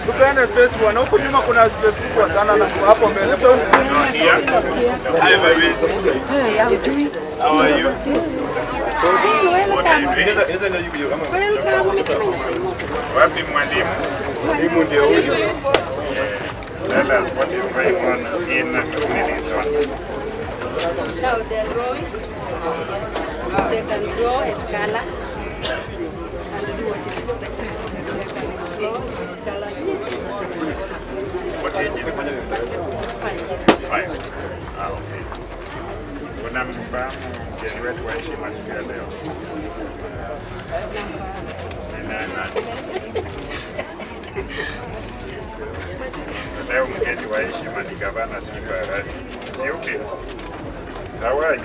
Tupende space bwana, huko nyuma kuna space kubwa sana na hapo mbele. Hi babies. Hey, how are you? How are you? Wapi mwalimu? Mwalimu ndio huyo. Tell us what is going on in community zone. Now they're drawing. They can draw and color and do what is expected. They can draw, color. What age is this? 5. Ah, okay. Unamfahamu mgeni wetu wa heshima siku ya leo? Ni nani? Leo mgeni wa heshima ni Gavana Simba. Pupils, how are you?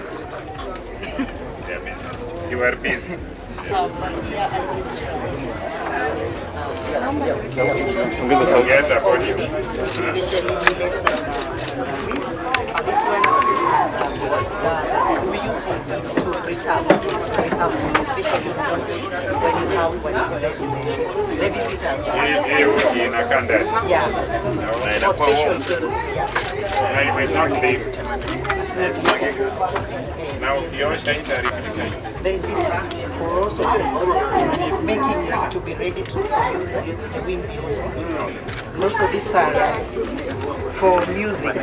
You are busy. Yes, for you. We use it to preserve food, especially when you have the visitors. Yeah. For special guests. I will not leave. Now, your data there is it for also making it to be ready to use the wind also. And also these are for music.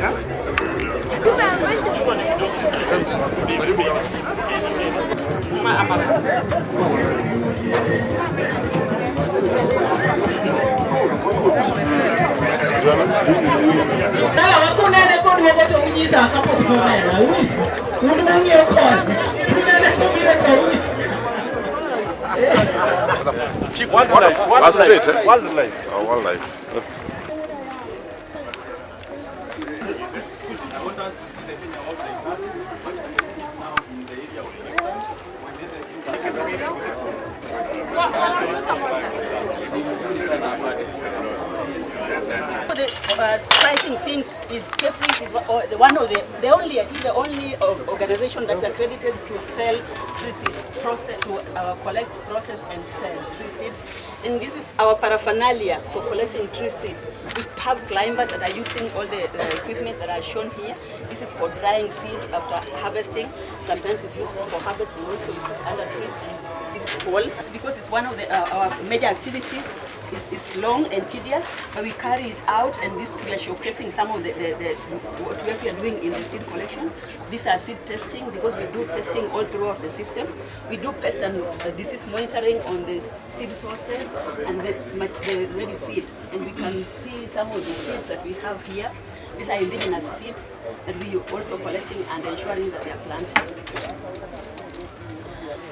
Chief, wildlife. Wildlife. I want us to see the Kenya Wildlife Service participating now in the area of the instance when this is The striking things is Jeffrey is one of the only organization that's accredited to sell tree seeds, collect, process, and sell tree seeds. And this is our paraphernalia for collecting tree seeds. We have climbers that are using all the equipment that are shown here. This is for drying seed after harvesting. Sometimes it's used for harvesting also. You put under trees and the seeds fall. It's because it's one of our major activities is long and tedious, but we carry it out, and this we are showcasing some of what we are doing in the seed collection. These are seed testing, because we do testing all throughout the system. We do pest and disease monitoring on the seed sources and the ready seed, and we can see some of the seeds that we have here. These are indigenous seeds that we are also collecting and ensuring that they are planted.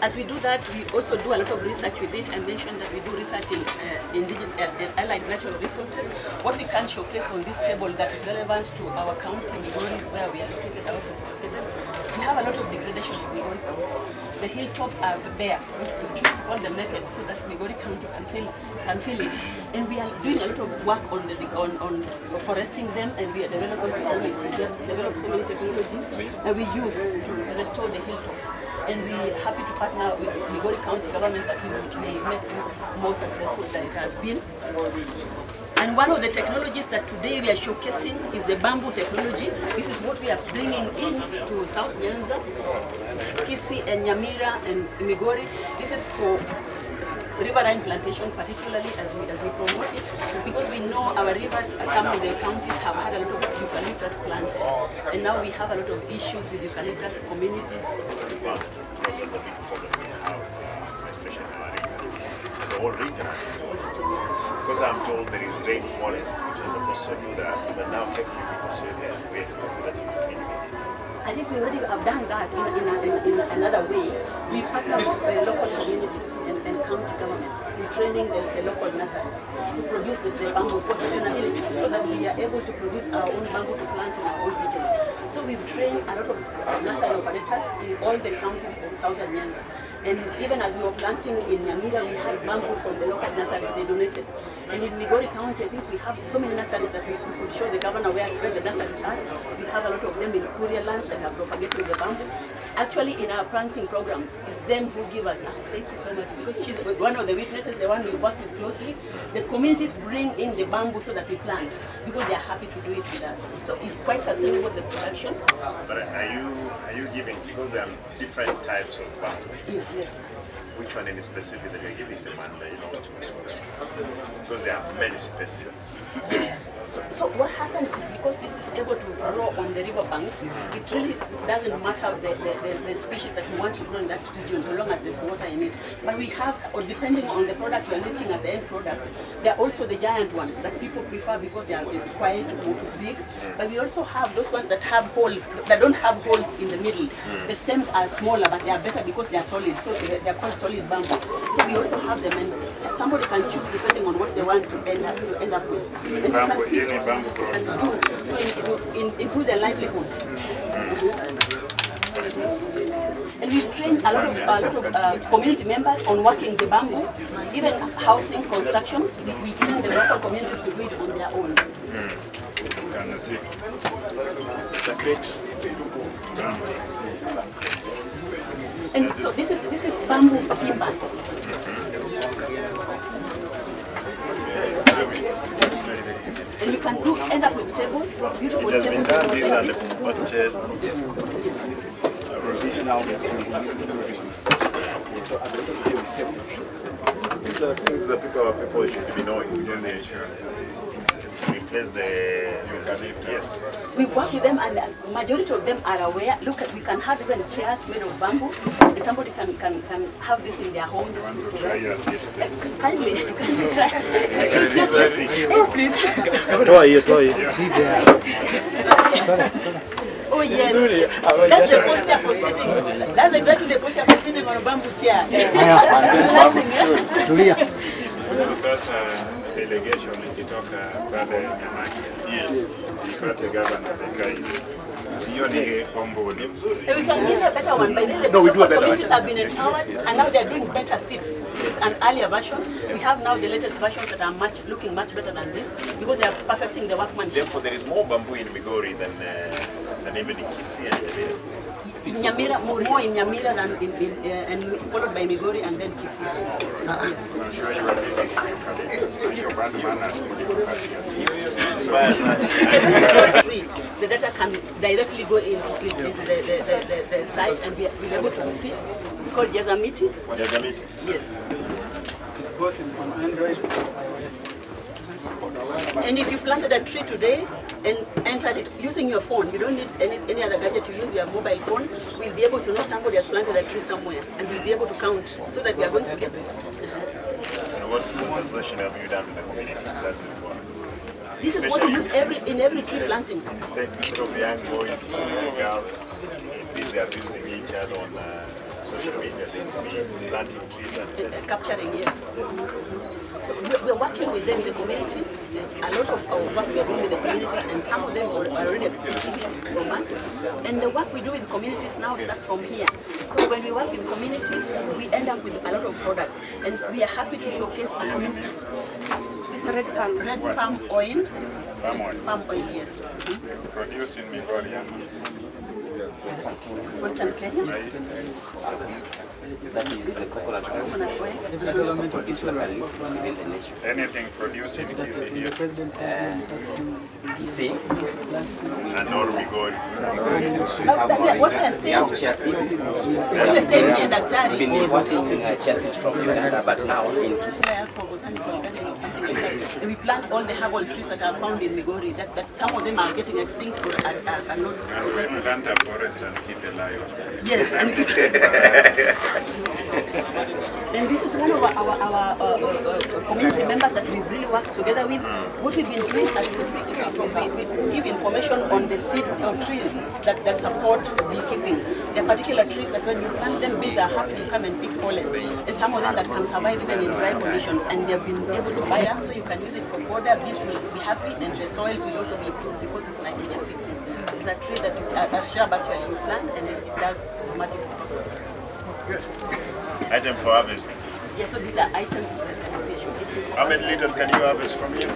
As we do that, we also do a lot of research with it. I mentioned that we do research in allied natural resources. What we can showcase on this table that is relevant to our county, Migori, where we are located, our office is located, we have a lot of degradation in Migori County. The hilltops are bare. We choose to call them naked so that Migori County can feel it. And we are doing a lot of work on foresting them, and we are developing technologies. We develop so many technologies that we use to restore the hilltops. And we are happy to partner with Migori County government that we may make this more successful than it has been. And one of the technologies that today we are showcasing is the bamboo technology. This is what we are bringing in to South Nyanza, Kisii and Nyamira and Migori. This is for riverine plantation, particularly as we promote it, because we know our rivers, some of the counties have had a lot of eucalyptus planted, and now we have a lot of issues with eucalyptus communities. The whole region has it. Because I'm told there is rainforest, which is supposed to do that, but now every because you're there, we expect that you communicate. I think we already have done that in another way. We partner with local communities and county governments in training the local nurseries to produce the bamboo for sustainability, so that we are able to produce our own bamboo to plant in our own regions. So we've trained a lot of nursery operators in all the counties of Southern Nyanza. And even as we were planting in Nyamira, we had bamboo from the local nurseries they donated. And in Migori County, I think we have so many nurseries that we could show the governor where the nurseries are. We have a lot of them in Kuria land that have propagated the bamboo. Actually, in our planting programs, it's them who give us, thank you so much, because she's one of the witnesses, the one we work with closely. The communities bring in the bamboo so that we plant, because they are happy to do it with us. So it's quite sustainable, the production. But are you giving, because there are different types of bamboo? Yes. Which one in specific that you're giving the man that you know to? Because there are many species. So what happens is, because this is able to grow on the river banks, it really doesn't matter the species that you want to grow in that region, so long as there's water in it. But we have, or depending on the product you're looking at, the end product, there are also the giant ones that people prefer because they are quite big. But we also have those ones that have holes, that don't have holes in the middle. The stems are smaller, but they are better because they are solid, so they are called solid bamboo. So we also have them, and somebody can choose depending on what they want to end up with. And you can see to improve their livelihoods. And we've trained a lot of community members on working the bamboo, even housing construction. We train the local communities to do it on their own. And so this is bamboo timber. And you can end up with tables, beautiful tables. It has been done, these are the converted. These are things that people should be knowing. Replace the eucalyptus. Yes. We work with them, and the majority of them are aware. Look, we can have even chairs made of bamboo, and somebody can have this in their homes. Kindly, you can try. Oh, please. Oh yes, that's the posture for sitting. That's exactly the posture for sitting on a bamboo chair. Relaxing, yeah? Delegation ikitoka pale Nyamaki ipate governor Bekai. Sioni ombo ni mzuri. We can give a better one. By the way, the communities have been empowered, and now they are doing better seats. This is an earlier version. We have now the latest versions that are looking much better than this, because they are perfecting the workmanship. Therefore, there is more bamboo in Migori than even in Kisii and Nyamira. In Nyamira, more in Nyamira than and followed by Migori and then Kisii. Yes. The data can directly go into the site and be able to see. It's called Jazamiti. Jazamiti? Yes. both on Android and iOS. And if you planted a tree today and entered it using your phone, you don't need any other gadget, you use your mobile phone, we'll be able to know somebody has planted a tree somewhere and we'll be able to count so that we are going to get this. And what sensitization have you done with the community? Does it work? This is what we use in every tree planting. Instead of young boys and young girls busy abusing each other on social media, they be planting trees and selling. Capturing, yes. So we're working with them, the communities. A lot of our work we are doing with the communities, and some of them are already receiving from us. And the work we do with communities now starts from here. So when we work with communities, we end up with a lot of products, and we are happy to showcase a community. This is red palm oil. Palm oil. Palm oil, yes. Produced in Migori and Western Kenya. That is the coconut oil. Coconut oil. Also produced locally within the nation. anything produced in KC here. TC. And all Migori. What we are saying, Chia seeds. what we are saying here, Daktari, We've been is importing chia seeds from Uganda, but now in Kisii. we plant all the herbal trees that are found in Migori, that some of them are getting extinct or are not. And we plant a forest and keep alive. Yes, and keep And this is one of our community members that we've really worked together with. What we've been doing as we give information on the seed or trees that support beekeeping. There are particular trees that when you plant them, bees are happy to come and pick pollen. And some of them that can survive even in dry conditions, and they've been able to buy them, so you can use it for fodder. Bees will be happy, and the soils will also be improved because it's nitrogen fixing. So it's a tree that a shrub actually you plant, and it does multiple purposes. Item for harvesting. Yeah, so these are items. How many liters can you harvest from here?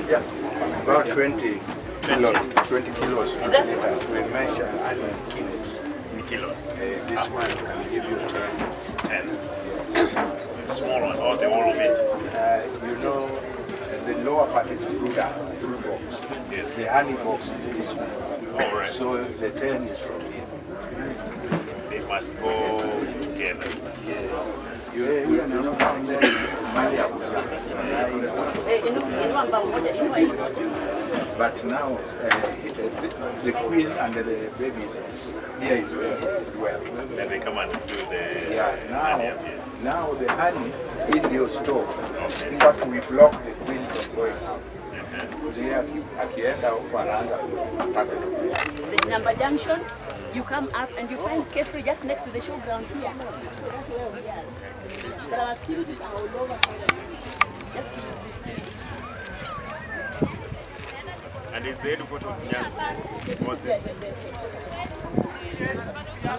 About 20 kilos. 20 kilos. Is that- We measure in kilos. In kilos. This one can give you 10. 10. The small one, or the whole of it. You know, the lower part is through box. Yes. The honey box is this one. All right. So the 10 is from here. They must go together. Yes. You know, from there, but now the queen and the babies here is well. Then they come and do the Yeah, now the honey in your store. In fact, we block the queen from going out. Akienda huko anaanza kutaka. The number junction, you come up and you find Kefri just next to the showground here. So that's where we are. There are activities all over. Just to And is the headquarters of Nyanza? What's this?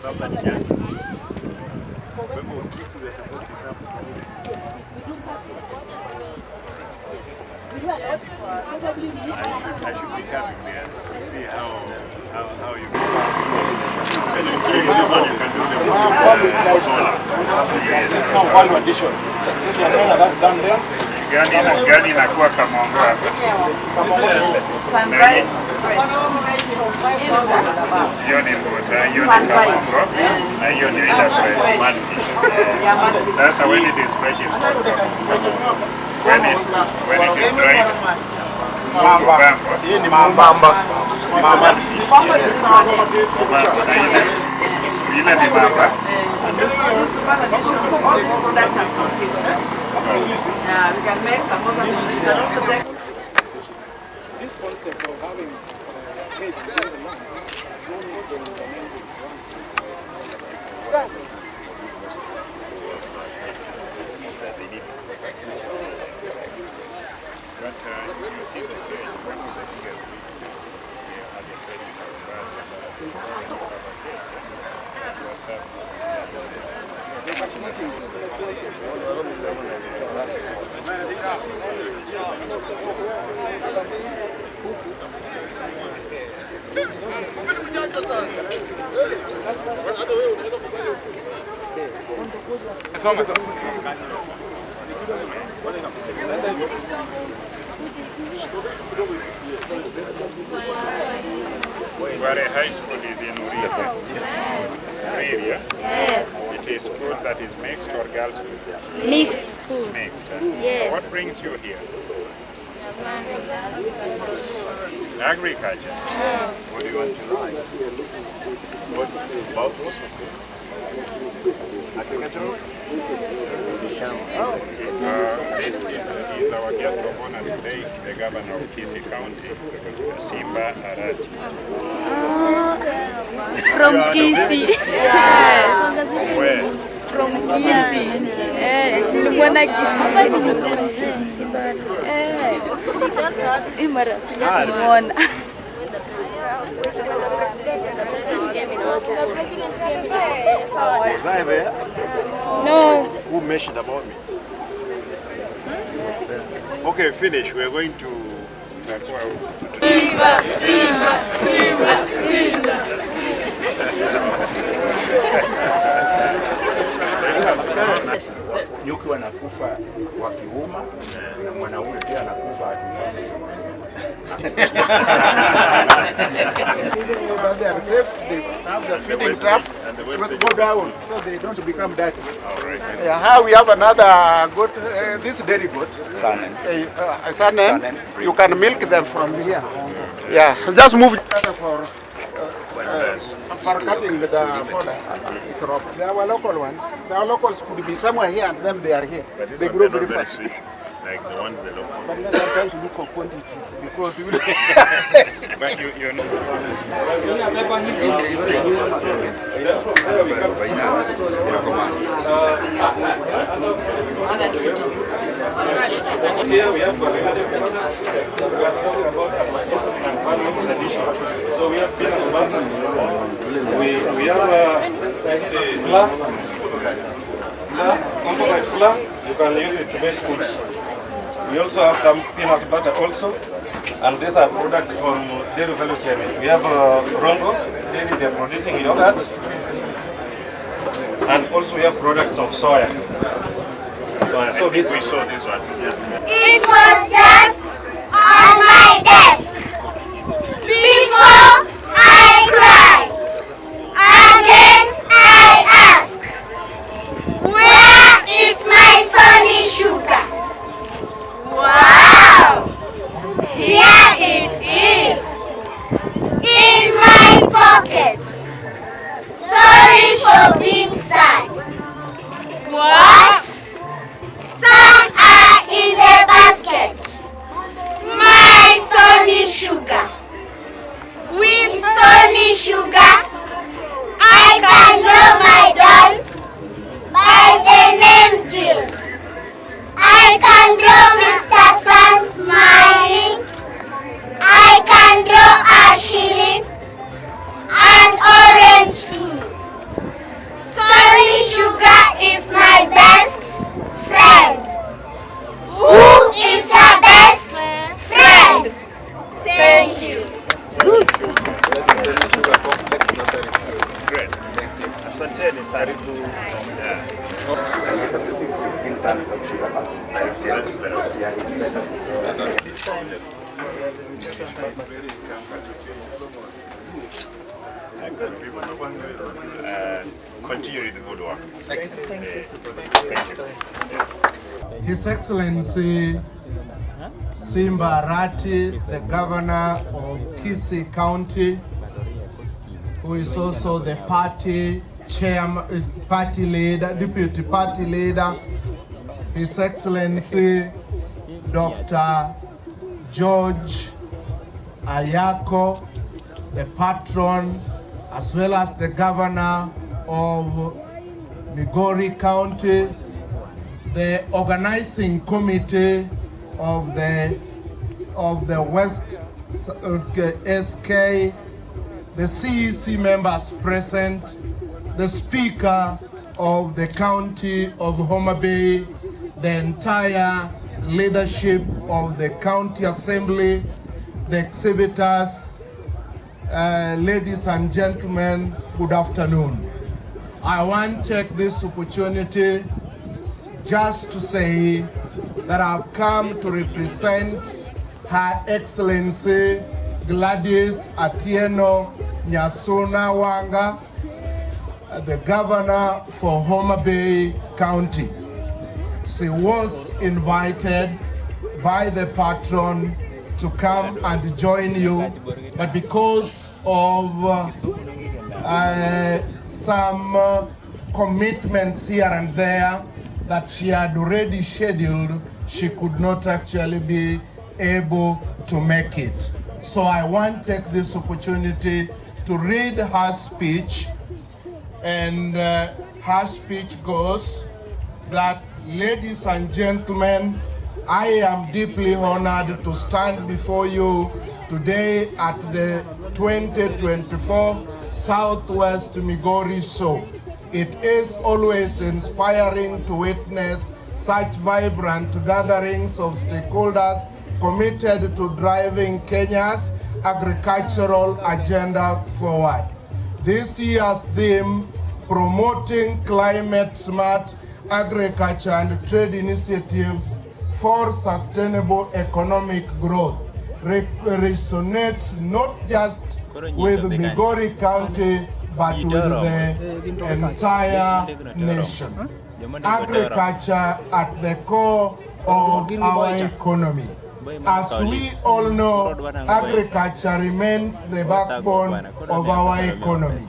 Southern Nyanza. Kwa hivyo Kisii we are supposed to serve for you. Yes, we do something. Yes, we do a lot. Probably we I should be coming there to see how you can. And it's really good you can do the solar. No, value addition. That's done there. Gani inakuwa Kamongo hapa? Sunrise Hiyo ni mbuta, hiyo ni Kamongo, na hiyo ni ile fresh manfish. Sasa when it is fresh it's called Kamongo. When it is dry, Mamba. Hii ni mambamba. Mamba. Na ile ni mamba. Yeah, we can make some other things. We can also take. This concept of having trade within the land, zoning and implementing But you see the trade, one of the biggest things we have in trade with us and Where High School is in Uribe. Yes. Uribe. Yes. It is school that is mixed or girls' school? Mixed school. Mixed. Yes. So what brings you here? Agriculture. What do you want to learn? What about what? Agricultural? This is our guest of honor today, the governor of Kisii County, Simba Arati. From Kisii. Yes. Where? From Kisii. Tulikuwa na Kisii. Imara. Tumeona. Was I there? No. Who mentioned about me? Okay, finish. We're going to... Nyuki wanakufa wakiuma na mwanaume pia anakufa akifa. They are safe, they have the feeding stuff, must go down so they don't become dirty. How we have another goat, this dairy goat, Sanen, you can milk them from here. Yeah, just move it for cutting the fodder crop. They are local ones. The locals could be somewhere here and then they are here. But They grow very fast. sweet, like the ones the local. Sometimes you look for quantity because you But you know. Here we have so we have peanut butter. We have flour, coconut flour. You can use it to make food. We also have some peanut butter also, and these are products from dairy value chain. We have Rongo, they are producing yogurt, and also we have products of soya. So this We saw this one. It was just on my desk before I cried. And then I asked, where is my sunny sugar? Wow! Here it is in my pocket. Sorry for being sad. What? Some are in the basket. My sunny sugar. With sunny sugar, I can draw my doll by the name Jill. I can draw Mr. Sun smiling. I can draw a shilling and orange too. Sunny sugar is my best friend. Who is your best friend? Thank you. Great. Asanteni sana. 16 tons of sugar. That's better. Yeah, it's better. Continue with the good work. Thank you. His Excellency Simba Arati, the Governor of Kisii County, who is also the party chairman, party leader, deputy party leader, His Excellency Dr. George Ayako, the patron, as well as the Governor of Migori County, the organizing committee of the West SK, the CEC members present, the Speaker of the County of Homa Bay, the entire leadership of the County Assembly, the exhibitors, ladies and gentlemen, good afternoon. I want to take this opportunity just to say that I've come to represent Her Excellency Gladys Atieno Nyasona Wanga, the governor for Homa Bay County. She was invited by the patron to come and join you, but because of some commitments here and there that she had already scheduled, she could not actually be able to make it. So I want to take this opportunity to read her speech, and her speech goes that, ladies and gentlemen, I am deeply honored to stand before you today at the 2024 South-West Migori show. It is always inspiring to witness such vibrant gatherings of stakeholders committed to driving Kenya's agricultural agenda forward. This year's theme, promoting climate-smart agriculture and trade initiatives for sustainable economic growth, resonates not just with Migori County, but with the entire nation. Agriculture at the core of our economy. As we all know, agriculture remains the backbone of our economy.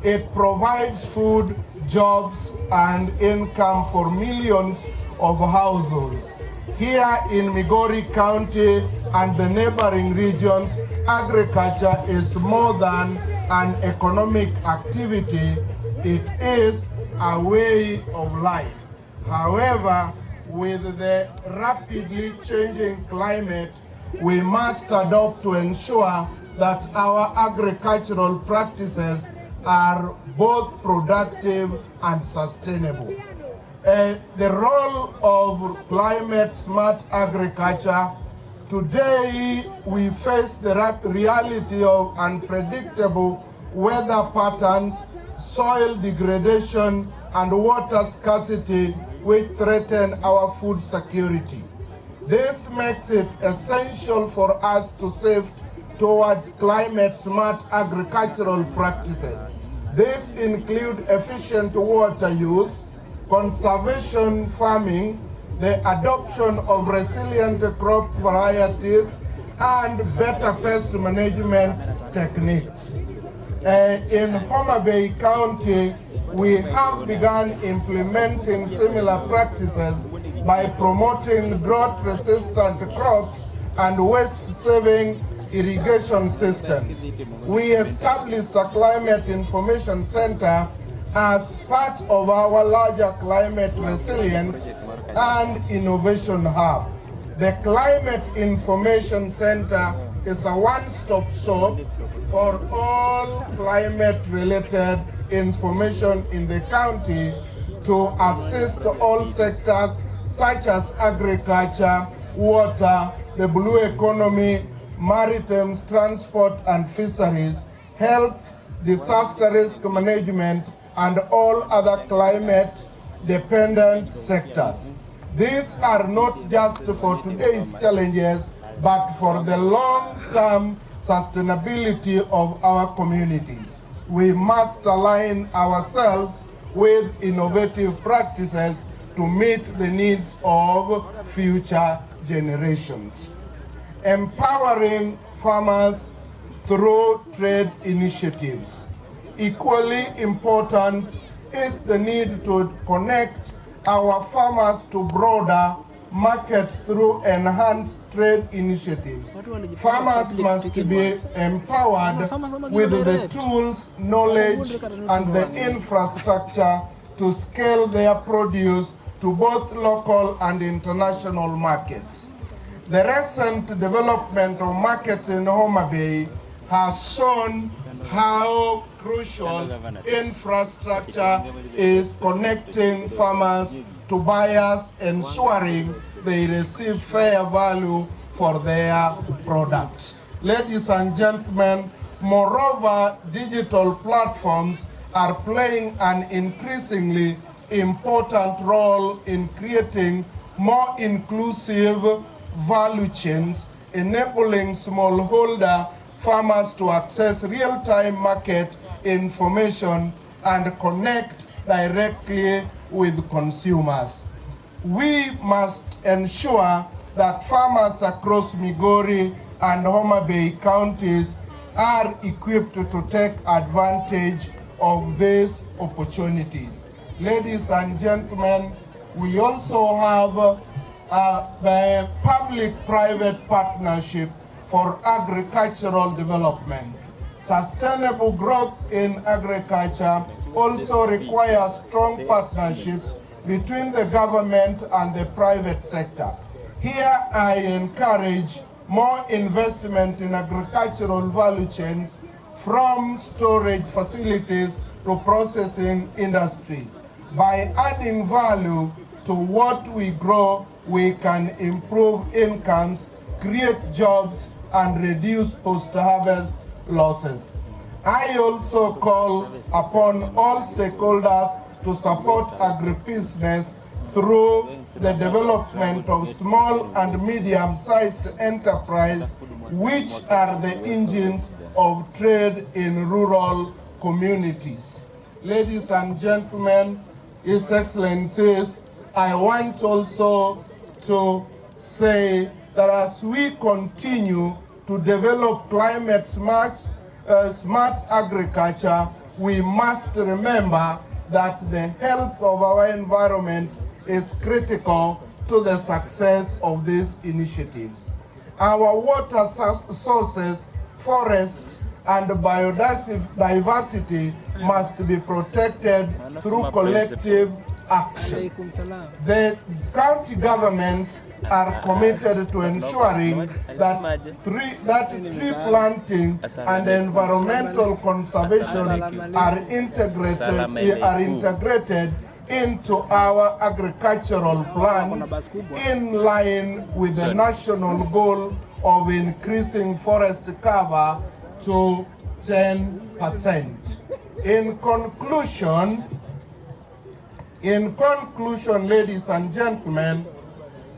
It provides food, jobs, and income for millions of households. Here in Migori County and the neighboring regions, agriculture is more than an economic activity, it is a way of life. However, with the rapidly changing climate, we must adopt to ensure that our agricultural practices are both productive and sustainable. The role of climate-smart agriculture. Today, we face the reality of unpredictable weather patterns, soil degradation, and water scarcity, which threaten our food security. This makes it essential for us to shift towards climate-smart agricultural practices. These include efficient water use, conservation farming, the adoption of resilient crop varieties, and better pest management techniques. In Homa Bay County, we have begun implementing similar practices by promoting drought-resistant crops and waste-saving irrigation systems. We established a climate information center as part of our larger climate resilience and innovation hub. The Climate Information Center is a one-stop shop for all climate-related information in the county to assist all sectors such as agriculture, water, the blue economy, maritime, transport and fisheries, health, disaster risk management, and all other climate-dependent sectors. These are not just for today's challenges, but for the long-term sustainability of our communities. We must align ourselves with innovative practices to meet the needs of future generations. Empowering farmers through trade initiatives. Equally important is the need to connect our farmers to broader markets through enhanced trade initiatives. Farmers must be empowered with the tools, knowledge, and the infrastructure to scale their produce to both local and international markets. The recent development of markets in Homa Bay has shown how crucial infrastructure is connecting farmers to buyers, ensuring they receive fair value for their products. Ladies and gentlemen, moreover, digital platforms are playing an increasingly important role in creating more inclusive value chains, enabling smallholder farmers to access real-time market information and connect directly with consumers. We must ensure that farmers across Migori and Homa Bay counties are equipped to take advantage of these opportunities. Ladies and gentlemen, we also have the public-private partnership for agricultural development. Sustainable growth in agriculture also requires strong partnerships between the government and the private sector. Here I encourage more investment in agricultural value chains from storage facilities to processing industries. By adding value to what we grow, we can improve incomes, create jobs, and reduce post-harvest losses. I also call upon all stakeholders to support agribusiness through the development of small and medium-sized enterprise, which are the engines of trade in rural communities. Ladies and gentlemen, His Excellencies, I want also to say that as we continue to develop climate smart agriculture, we must remember that the health of our environment is critical to the success of these initiatives. Our water sources, forests, and biodiversity must be protected through collective action. The county governments are committed to ensuring that tree planting and environmental conservation are integrated into our agricultural plans in line with the national goal of increasing forest cover to 10%. In conclusion, ladies and gentlemen,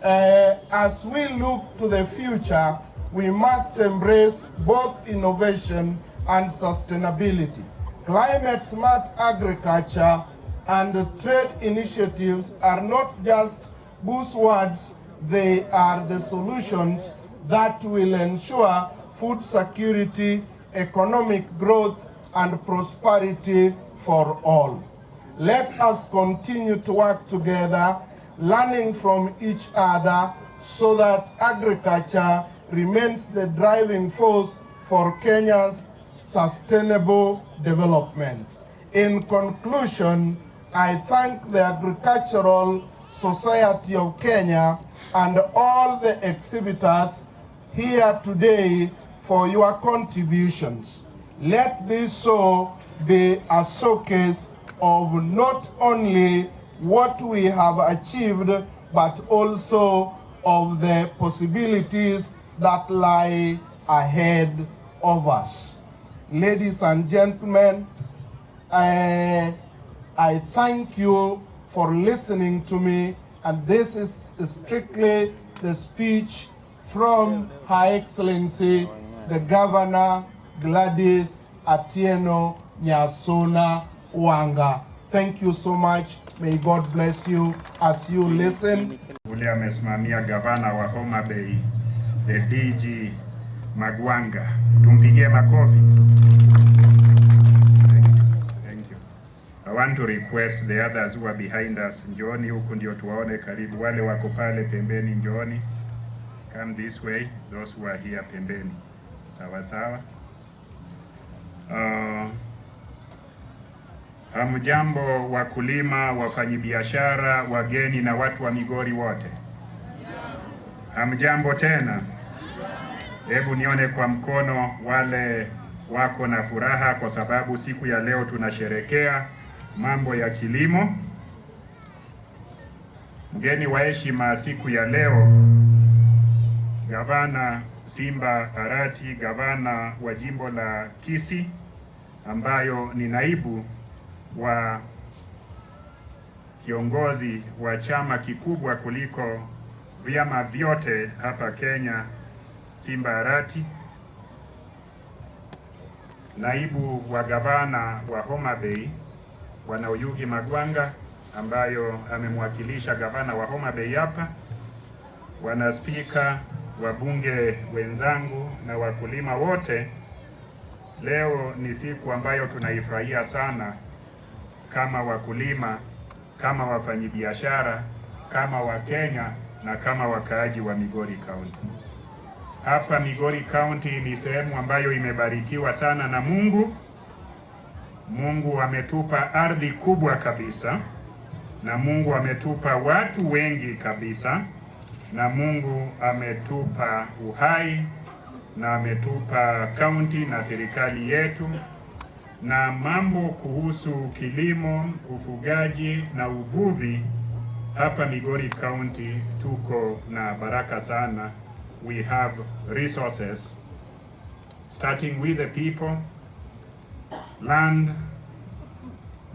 as we look to the future, we must embrace both innovation and sustainability. Climate smart agriculture and trade initiatives are not just buzzwords, they are the solutions that will ensure food security, economic growth, and prosperity for all. Let us continue to work together, learning from each other, so that agriculture remains the driving force for Kenya's sustainable development. In conclusion, I thank the Agricultural Society of Kenya and all the exhibitors here today for your contributions. Let this show be a showcase of not only what we have achieved, but also of the possibilities that lie ahead of us. Ladies and gentlemen, I thank you for listening to me, and this is strictly the speech from Her Excellency, the Governor Gladys Atieno Nyasona Wanga. Thank you so much. May God bless you as you listen. Ule amesimamia gavana wa Homa Bay, the DG Magwanga. Tumpigie makofi. Thank you. I want to request the others who are behind us, njooni huku ndio tuwaone karibu. Wale wako pale pembeni njooni. Come this way, those who are here pembeni. Sawa sawa. Hamjambo wakulima, wafanyibiashara, wageni na watu wa Migori wote. Hamjambo tena. Hebu nione kwa mkono wale wako na furaha kwa sababu siku ya leo tunasherekea mambo ya kilimo. Mgeni wa heshima siku ya leo, Gavana Simba Arati, gavana wa jimbo la Kisii, ambayo ni naibu wa kiongozi wa chama kikubwa kuliko vyama vyote hapa Kenya, Simba Arati, naibu wa gavana wa Homa Bay Bwana Oyugi Magwanga ambayo amemwakilisha gavana wa Homa Bay hapa, Bwana Spika, wabunge wenzangu na wakulima wote. Leo ni siku ambayo tunaifurahia sana kama wakulima, kama wafanyabiashara, kama Wakenya na kama wakaaji wa Migori County. Hapa Migori County ni sehemu ambayo imebarikiwa sana na Mungu. Mungu ametupa ardhi kubwa kabisa, na Mungu ametupa watu wengi kabisa, na Mungu ametupa uhai, na ametupa county na serikali yetu, na mambo kuhusu kilimo, ufugaji na uvuvi. Hapa Migori County tuko na baraka sana. We have resources, starting with the people, land,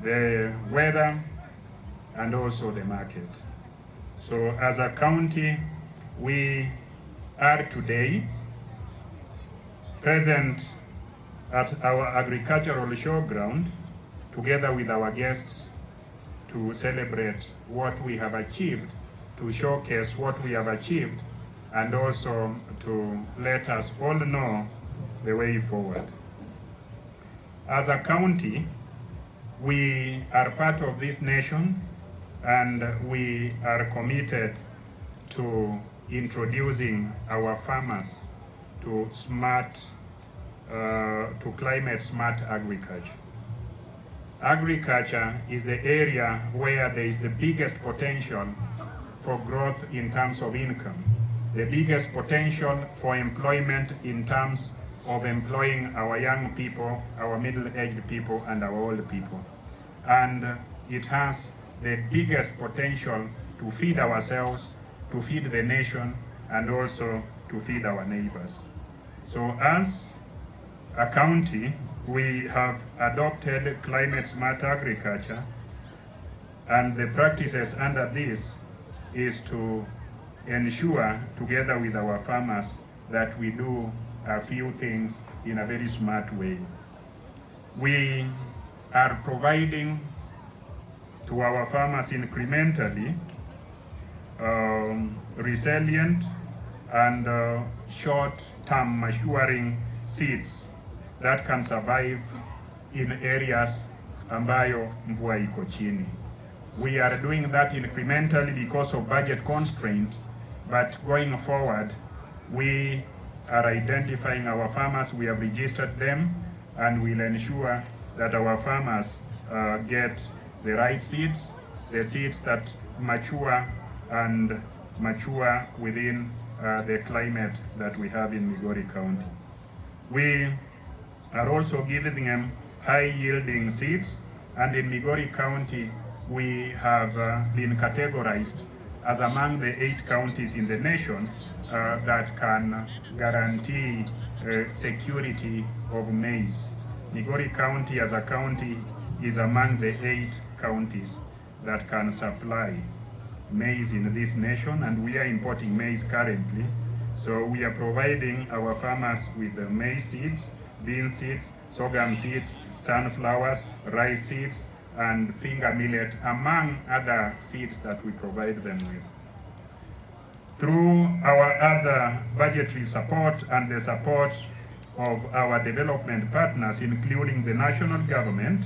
the weather, and also the market. So as a county, we are today present at our agricultural showground together with our guests to celebrate what we have achieved, to showcase what we have achieved, and also to let us all know the way forward. As a county, we are part of this nation, and we are committed to introducing our farmers to climate smart agriculture. Agriculture is the area where there is the biggest potential for growth in terms of income, the biggest potential for employment in terms of employing our young people, our middle-aged people, and our old people. And it has the biggest potential to feed ourselves, to feed the nation, and also to feed our neighbors. So as a county, we have adopted climate smart agriculture, and the practices under this is to ensure, together with our farmers, that we do a few things in a very smart way. We are providing to our farmers incrementally resilient and short-term maturing seeds that can survive in areas ambayo mvua iko chini. We are doing that incrementally because of budget constraint, but going forward, we are identifying our farmers, we have registered them, and we'll ensure that our farmers get the right seeds, the seeds that mature within the climate that we have in Migori County. We are also giving them high-yielding seeds, and in Migori County, we have been categorized as among the 8 counties in the nation that can guarantee security of maize. Migori County as a county is among the 8 counties that can supply maize in this nation, and we are importing maize currently. So we are providing our farmers with the maize seeds, bean seeds, sorghum seeds, sunflowers, rice seeds, and finger millet, among other seeds that we provide them with. Through our other budgetary support and the support of our development partners, including the national government,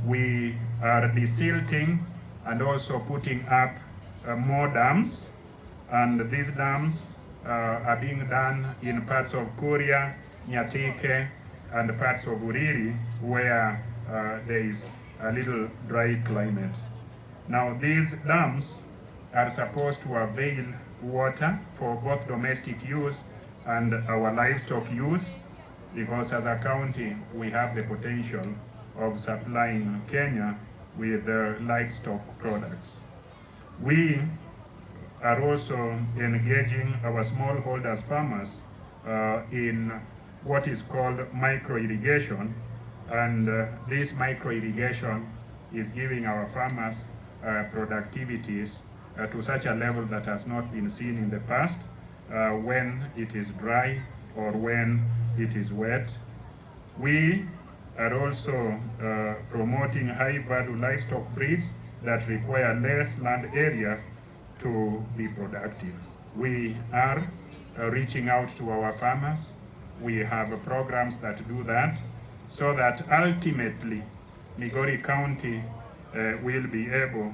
we are desilting and also putting up more dams, and these dams are being done in parts of Kuria, Nyatike, and parts of Uriri, where there is a little dry climate. Now, these dams are supposed to avail water for both domestic use and our livestock use, because as a county, we have the potential of supplying Kenya with livestock products. We are also engaging our smallholders farmers in what is called micro-irrigation, and this micro-irrigation is giving our farmers productivities to such a level that has not been seen in the past when it is dry or when it is wet. We are also promoting high-value livestock breeds that require less land areas to be productive. We are reaching out to our farmers. We have programs that do that, so that ultimately Migori County will be able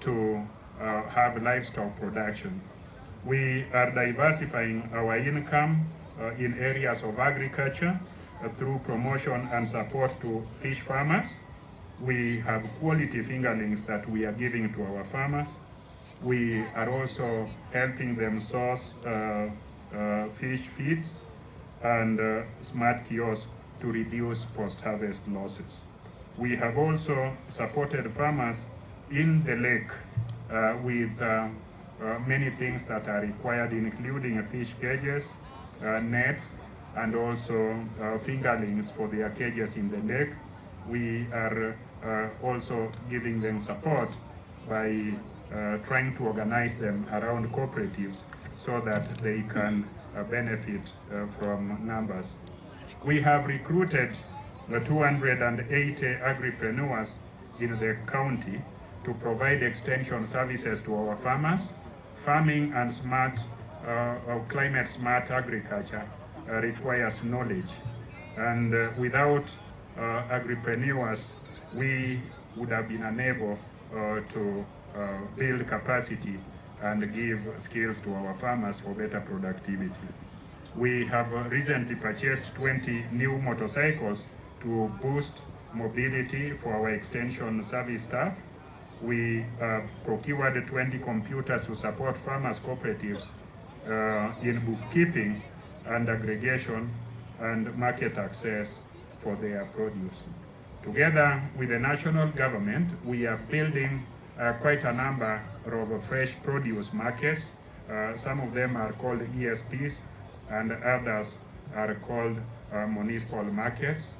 to have livestock production. We are diversifying our income in areas of agriculture through promotion and support to fish farmers. We have quality fingerlings that we are giving to our farmers. We are also helping them source fish feeds and smart kiosks to reduce post-harvest losses. We have also supported farmers in the lake with many things that are required, including fish cages, nets, and also fingerlings for their cages in the lake. We are also giving them support by trying to organize them around cooperatives so that they can benefit from numbers. We have recruited 280 agripreneurs in the county to provide extension services to our farmers. Farming and climate smart agriculture requires knowledge, and without agripreneurs we would have been unable to build capacity and give skills to our farmers for better productivity. We have recently purchased 20 new motorcycles to boost mobility for our extension service staff. We have procured 20 computers to support farmers' cooperatives in bookkeeping and aggregation and market access for their produce. Together with the national government, we are building quite a number of fresh produce markets. Some of them are called ESPs and others are called municipal markets.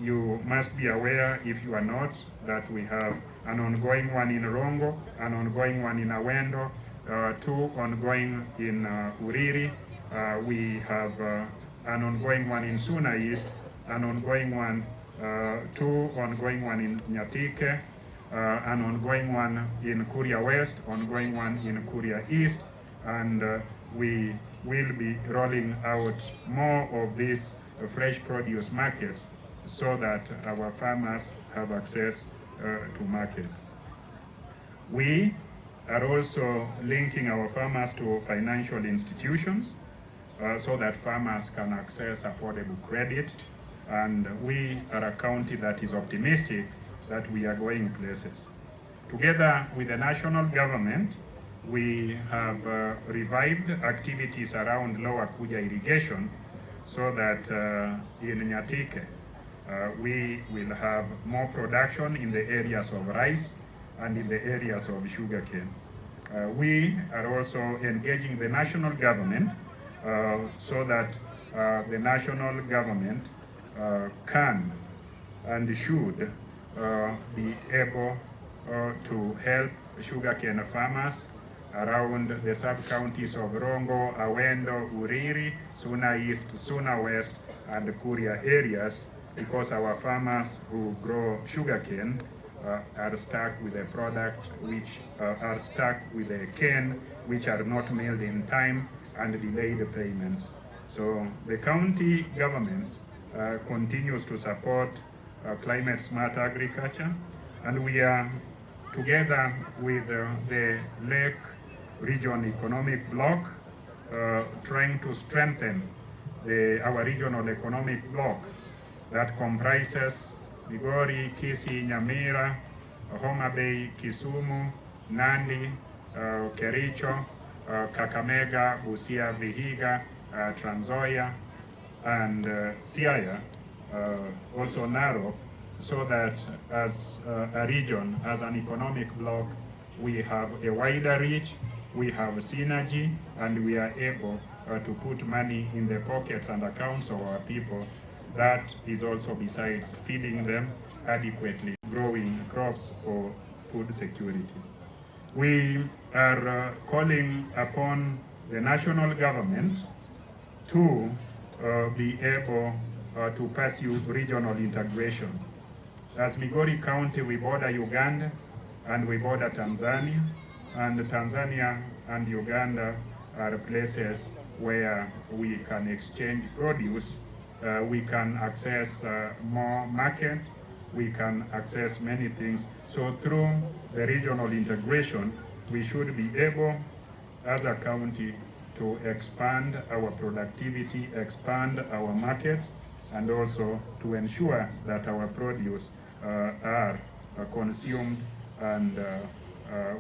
You must be aware, if you are not, that we have an ongoing one in Rongo, an ongoing one in Awendo, two ongoing in Uriri. We have an ongoing one in Suna East, an ongoing one, two ongoing one in Nyatike, an ongoing one in Kuria West, ongoing one in Kuria East, and we will be rolling out more of these fresh produce markets so that our farmers have access to market. We are also linking our farmers to financial institutions so that farmers can access affordable credit, and we are a county that is optimistic that we are going places. Together with the national government, we have revived activities around Lower Kuja irrigation so that in Nyatike we will have more production in the areas of rice and in the areas of sugarcane. We are also engaging the national government so that the national government can and should be able to help sugarcane farmers around the sub-counties of Rongo, Awendo, Uriri, Suna East, Suna West, and Kuria areas, because our farmers who grow sugarcane are stuck with a product which are stuck with a cane which are not milled in time and delayed payments. So the county government continues to support climate smart agriculture, and we are together with the Lake Region Economic Bloc trying to strengthen our regional economic bloc that comprises Migori, Kisii, Nyamira, Homa Bay, Kisumu, Nandi, Kericho, Kakamega, Busia, Vihiga, Trans Nzoia, and Siaya, also Narok, so that as a region, as an economic bloc, we have a wider reach, we have synergy, and we are able to put money in the pockets and accounts of our people. That is also, besides feeding them adequately, growing crops for food security. We are calling upon the national government to be able to pursue regional integration. As Migori County, we border Uganda and we border Tanzania, and Tanzania and Uganda are places where we can exchange produce, we can access more market, we can access many things. So through the regional integration, we should be able, as a county, to expand our productivity, expand our markets, and also to ensure that our produce are consumed and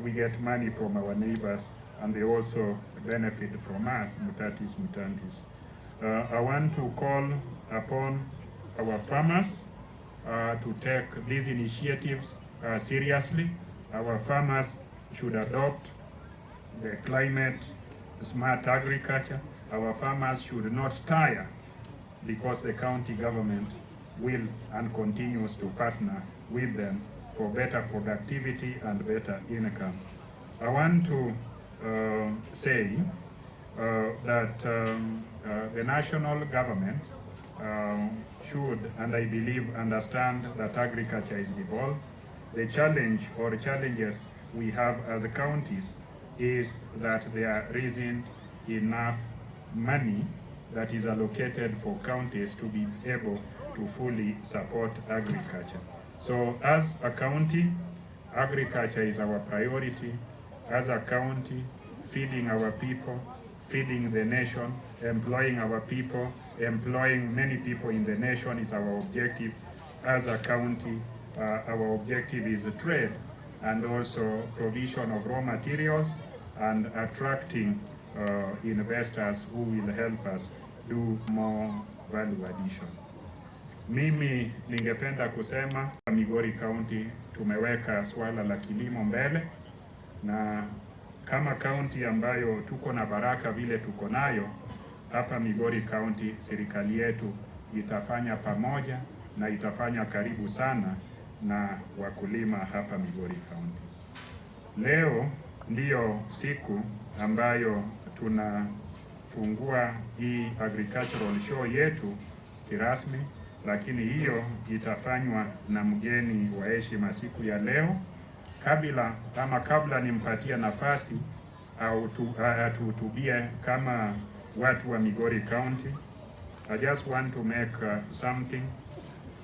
we get money from our neighbors and they also benefit from us, mutatis mutandis. I want to call upon our farmers to take these initiatives seriously. Our farmers should adopt the climate smart agriculture. Our farmers should not tire because the county government will and continues to partner with them for better productivity and better income. I want to say that the national government should, and I believe, understand that agriculture is devolved. The challenge or challenges we have as counties is that there isn't enough money that is allocated for counties to be able to fully support agriculture. So as a county, agriculture is our priority. As a county, feeding our people, feeding the nation, employing our people, employing many people in the nation is our objective. As a county, our objective is trade and also provision of raw materials and attracting investors who will help us do more value addition. Mimi ningependa kusema Migori County tumeweka swala la kilimo mbele, na kama county ambayo tuko na baraka vile tuko nayo hapa Migori County, serikali yetu itafanya pamoja na itafanya karibu sana na wakulima hapa Migori County. Leo ndiyo siku ambayo tunafungua hii agricultural show yetu kirasmi, lakini hiyo itafanywa na mgeni wa heshima siku ya leo. Kabla nimpatie nafasi au tuhutubie kama watu wa Migori County, I just want to make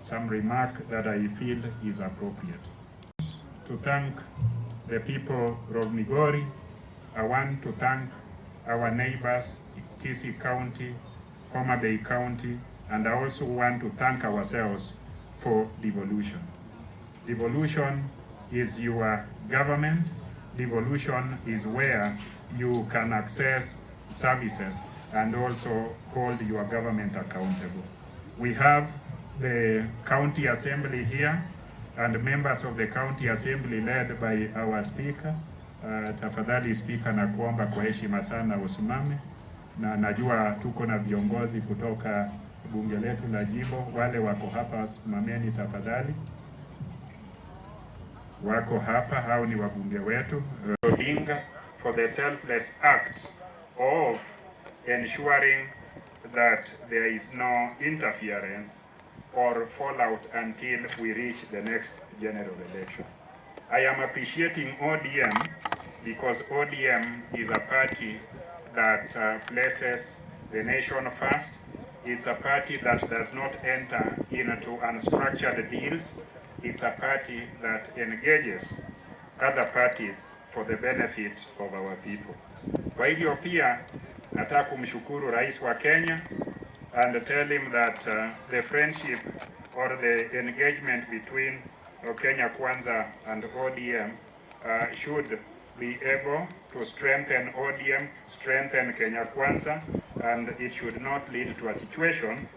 some remark that I feel is appropriate. To thank the people of Migori, I want to thank our neighbors, Kisii County, Homa Bay County, and I also want to thank ourselves for devolution. Devolution is your government. Devolution is where you can access services and also hold your government accountable. We have the county assembly here and members of the county assembly led by our speaker. Tafadhali speaker, na kuomba kwa heshima sana usimame, na najua tuko na viongozi kutoka bunge letu la jimbo, wale wako hapa simameni tafadhali. Wako hapa, hao ni wabunge wetu. For the selfless act of ensuring that there is no interference or fallout until we reach the next general election. I am appreciating ODM because ODM is a party that places the nation first. It's a party that does not enter into unstructured deals. It's a party that engages other parties for the benefit of our people. Kwa hivyo pia nataka kumshukuru Rais wa Kenya and tell him that the friendship or the engagement between Kenya Kwanza and ODM should be able to strengthen ODM, strengthen Kenya Kwanza, and it should not lead to a situation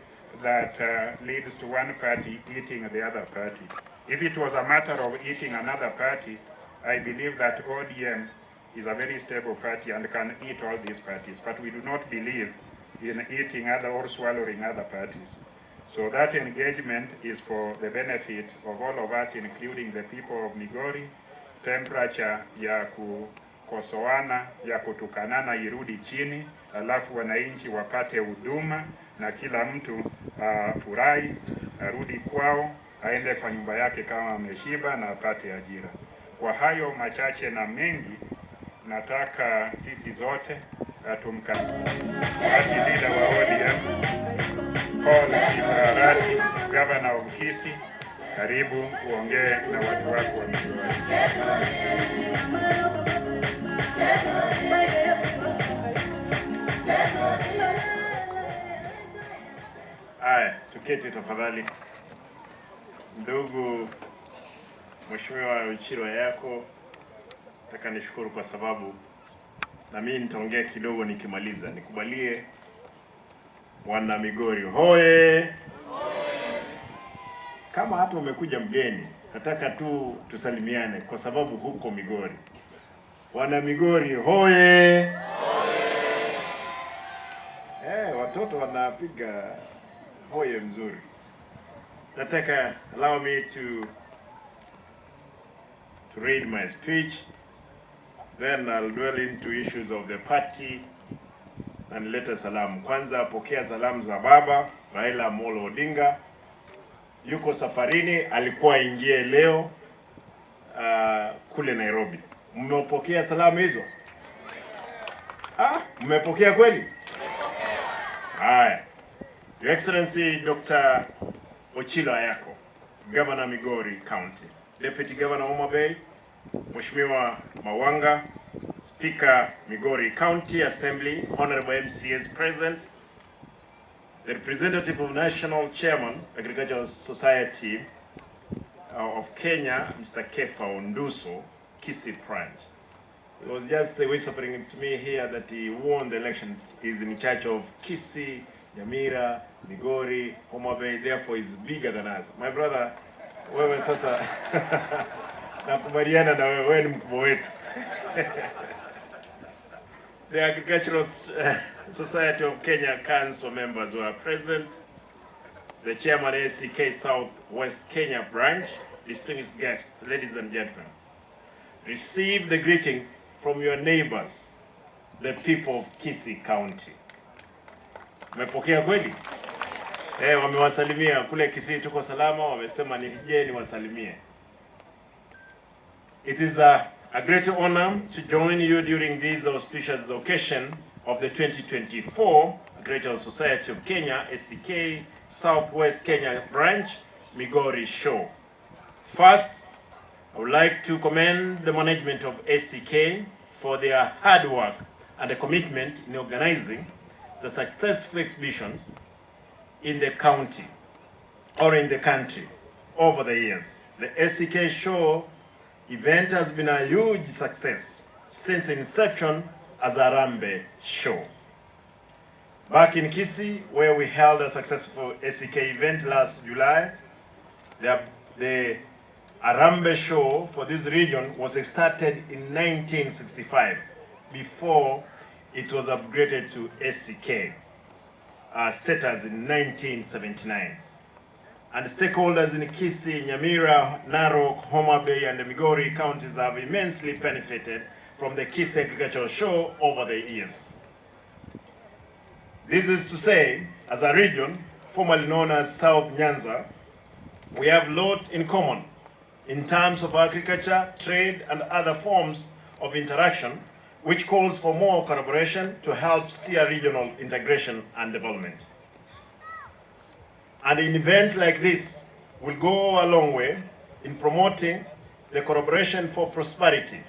that leads to one party eating the other party. If it was a matter of eating another party, I believe that ODM is a very stable party and can eat all these parties, but we do not believe in eating other or swallowing other parties. So that engagement is for the benefit of all of us, including the people of Migori. Temperature ya kukosoana, ya kutukanana irudi chini, alafu wananchi wapate huduma na kila mtu afurahi, arudi kwao, aende kwa nyumba yake kama ameshiba na apate ajira. Kwa hayo machache na mengi, nataka sisi zote party leader wa ODM Paul Simba, Governor of Kisii, karibu uongee na watu wako wa Migori. Haya, tuketi tafadhali. Ndugu Mheshimiwa Uchiro yako, nataka nishukuru kwa sababu na mimi nitaongea kidogo nikimaliza. Nikubalie wana Migori hoye! Kama hata umekuja mgeni, nataka tu tusalimiane kwa sababu huko Migori. Wana Migori hoye! Watoto wanapiga hoye mzuri. Nataka allow me to read my speech, then I'll dwell into issues of the party and leta salamu. Kwanza pokea salamu za baba Raila Amolo Odinga. Yuko safarini, alikuwa ingie leo kule Nairobi. Mmepokea salamu hizo? Mmepokea kweli? Haya. Your Excellency Dr. Ochilo Ayako, Governor Migori County, Deputy Governor Homa Bay, Mheshimiwa Mawanga, Speaker Migori County Assembly, Honorable MCAs present, the representative of National Chairman, Agricultural Society of Kenya, Mr. Kefa Onduso, Kisii branch. It was just whispering to me here that he won the elections. He's in charge of Kisii, Nyamira, Migori, Homa Bay, therefore is bigger than us. My brother, wewe sasa nakubaliana na wewe ni mkubwa wetu. The Agricultural Society of Kenya Council members were present. The chairman ACK South-West Kenya branch, distinguished guests, ladies and gentlemen, receive the greetings from your neighbors, the people of Kisii County. Mmepokea kweli? Wamewasalimia kule Kisii, tuko salama, wamesema nije niwasalimie. It is a great honor to join you during this auspicious occasion of the 2024 Agricultural Society of Kenya ACK South-West Kenya branch Migori show. First, I would like to commend the management of ACK for their hard work and the commitment in organizing the successful exhibitions in the county or in the country over the years. The ACK show event has been a huge success since inception as a Harambee show. Back in Kisii, where we held a successful ACK event last July, the Harambee show for this region was started in 1965 before it was upgraded to ACK status in 1979. And stakeholders in Kisii, Nyamira, Narok, Homa Bay, and the Migori counties have immensely benefited from the Kisii Agricultural Show over the years. This is to say, as a region, formerly known as South Nyanza, we have a lot in common in terms of agriculture, trade, and other forms of interaction, which calls for more collaboration to help steer regional integration and development. And in events like this will go a long way in promoting the collaboration for prosperity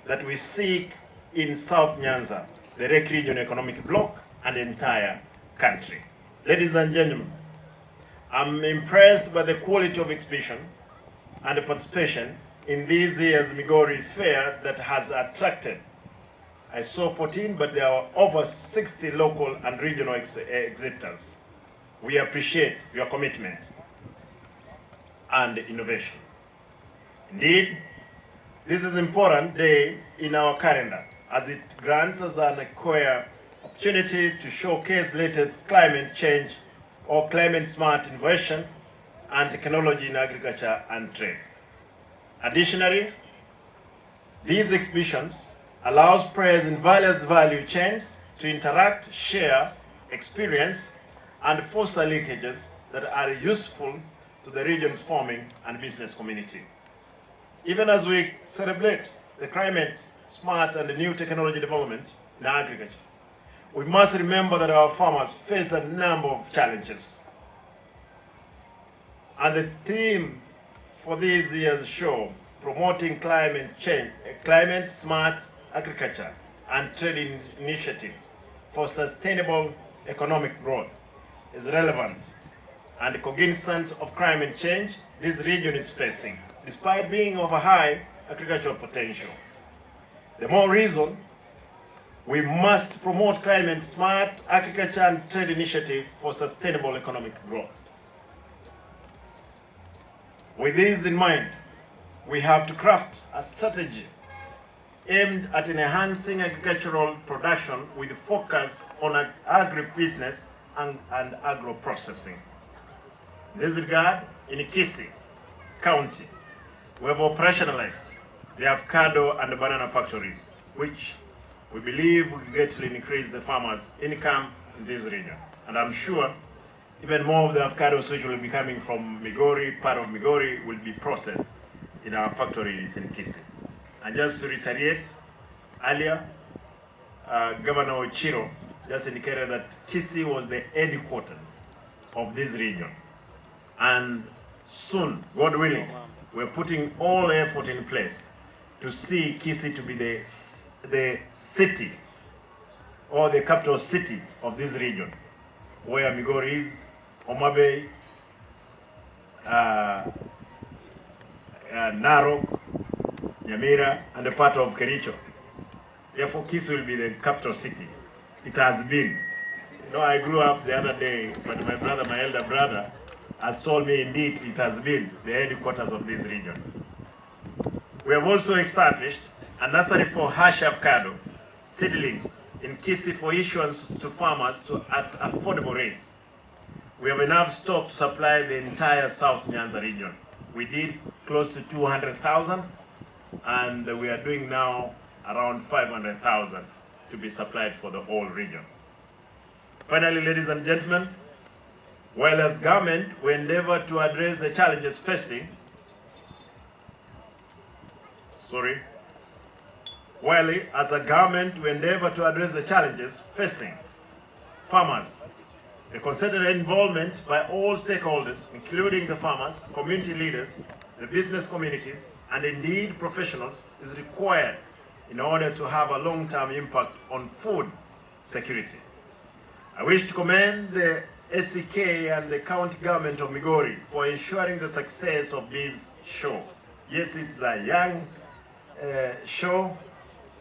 that we seek in South Nyanza, the REC region economic bloc, and the entire country. Ladies and gentlemen, I'm impressed by the quality of exhibition and the participation in this year's Migori Fair that has attracted, I saw 14, but there are over 60 local and regional exhibitors. We appreciate your commitment and innovation. Indeed, this is an important day in our calendar as it grants us an acquire opportunity to showcase latest climate change or climate smart innovation and technology in agriculture and trade. Additionally, these exhibitions allows players in various value chains to interact, share, experience, and foster linkages that are useful to the region's farming and business community. Even as we celebrate the climate, smart and new technology development in agriculture, we must remember that our farmers face a number of challenges. And the theme for this year's show, promoting climate change, climate smart agriculture and trade initiative for sustainable economic growth, is relevant and cognizant of climate change this region is facing, despite being of a high agricultural potential. The more reason we must promote climate smart agriculture and trade initiative for sustainable economic growth. With this in mind, we have to craft a strategy aimed at enhancing agricultural production with focus on agribusiness and agro-processing. In this regard, in Kisii County, we have operationalized the avocado and the banana factories, which we believe will greatly increase the farmers' income in this region. And I'm sure even more of the avocados which will be coming from Migori, part of Migori, will be processed in our factories in Kisii. And just to reiterate, earlier, Governor Ochiro just indicated that Kisii was the headquarters of this region. And soon, God willing, we're putting all effort in place to see Kisii to be the city or the capital city of this region, where Migori is, Homa Bay, Narok, Nyamira, and a part of Kericho. Therefore, Kisii will be the capital city. It has been. You know, I grew up the other day, but my brother, my elder brother, has told me indeed it has been the headquarters of this region. We have also established a nursery for hash avocado seedlings in Kisii for issuance to farmers at affordable rates. We have enough stock to supply the entire South Nyanza region. We did close to 200,000, and we are doing now around 500,000 to be supplied for the whole region. Finally, ladies and gentlemen, while as government we endeavor to address the challenges facing, while as a government we endeavor to address the challenges facing farmers, the concerted involvement by all stakeholders, including the farmers, community leaders, the business communities, and indeed professionals, is required in order to have a long-term impact on food security. I wish to commend the SEK and the county government of Migori for ensuring the success of this show. Yes, it's a young show.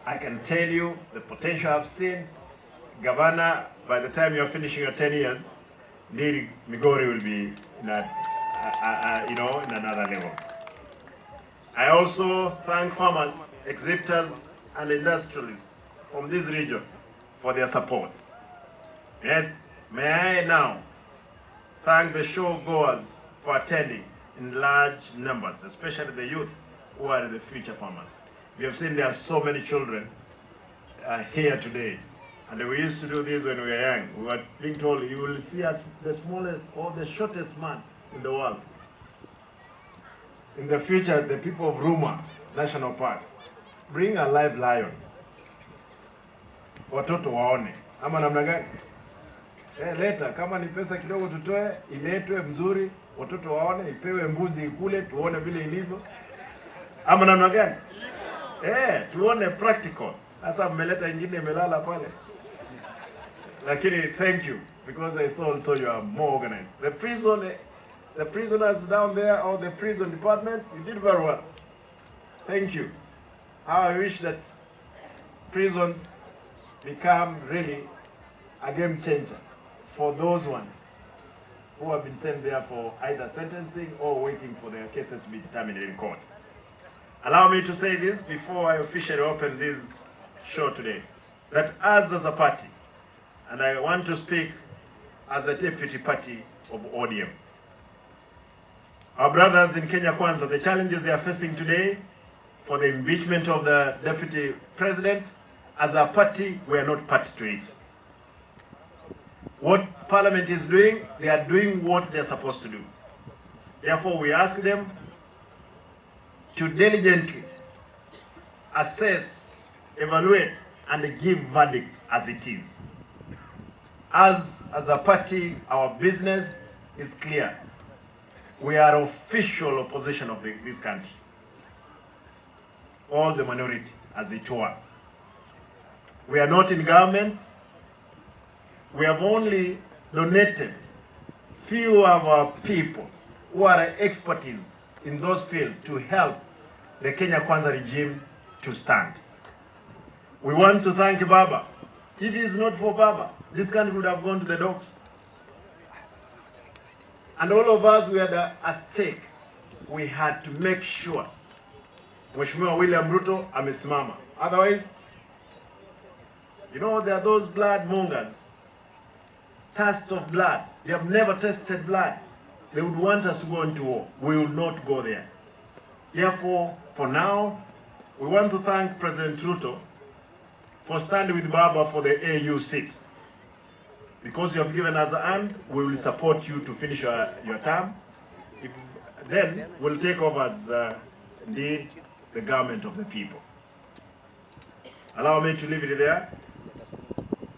I can tell you the potential I've seen. Governor, by the time you're finishing your 10 years, indeed Migori will be in in another level. I also thank farmers, exhibitors, and industrialists from this region for their support. And may I now thank the show goers for attending in large numbers, especially the youth who are the future farmers. We have seen there are so many children here today. And we used to do this when we were young. We were being told, you will see us the smallest or the shortest man in the world. In the future, the people of Ruma National Park, bring a live lion. Watoto waone. Ama namna gani? Leta, kama ni pesa kidogo tutoe, iletwe mzuri, watoto waone, ipewe mbuzi ikule, tuone vile ilivyo. Ama namna gani? Tuone practical. Sasa mmeleta ingine imelala pale. Lakini thank you, because I saw also you are more organized. The prisoners down there, or the prison department, you did very well. Thank you. How I wish that prisons become really a game changer for those ones who have been sent there for either sentencing or waiting for their cases to be determined in court. Allow me to say this before I officially open this show today, that us as a party, and I want to speak as the deputy party of ODM, our brothers in Kenya Kwanza, the challenges they are facing today for the impeachment of the deputy president, as a party, we are not party to it. what Parliament is doing, they are doing what they're supposed to do. Therefore, we ask them to diligently assess, evaluate, and give verdict as it is. As a party, our business is clear. We are official opposition of this country. All the minority, as it were. We are not in government. We have only donated few of our people who are expertise in those fields to help the Kenya Kwanza regime to stand. We want to thank Baba. If it is not for Baba, this country would have gone to the dogs. And all of us, we had at stake. We had to make sure Mheshimiwa William Ruto amesimama. Otherwise, you know, there are those blood mongers, thirst of blood. They have never tasted blood. They would want us to go into war. We will not go there. Therefore, for now, we want to thank President Ruto for standing with Baba for the AU seat. Because you have given us a hand, we will support you to finish your term. Then we'll take over as indeed the government of the people. Allow me to leave it there.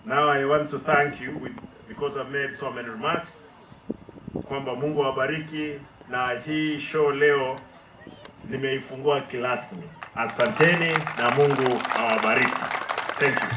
Now I want to thank you because I've made so many remarks. Kwamba Mungu awabariki na hii show leo nimeifungua kirasmi. Asanteni na Mungu awabariki. Thank you.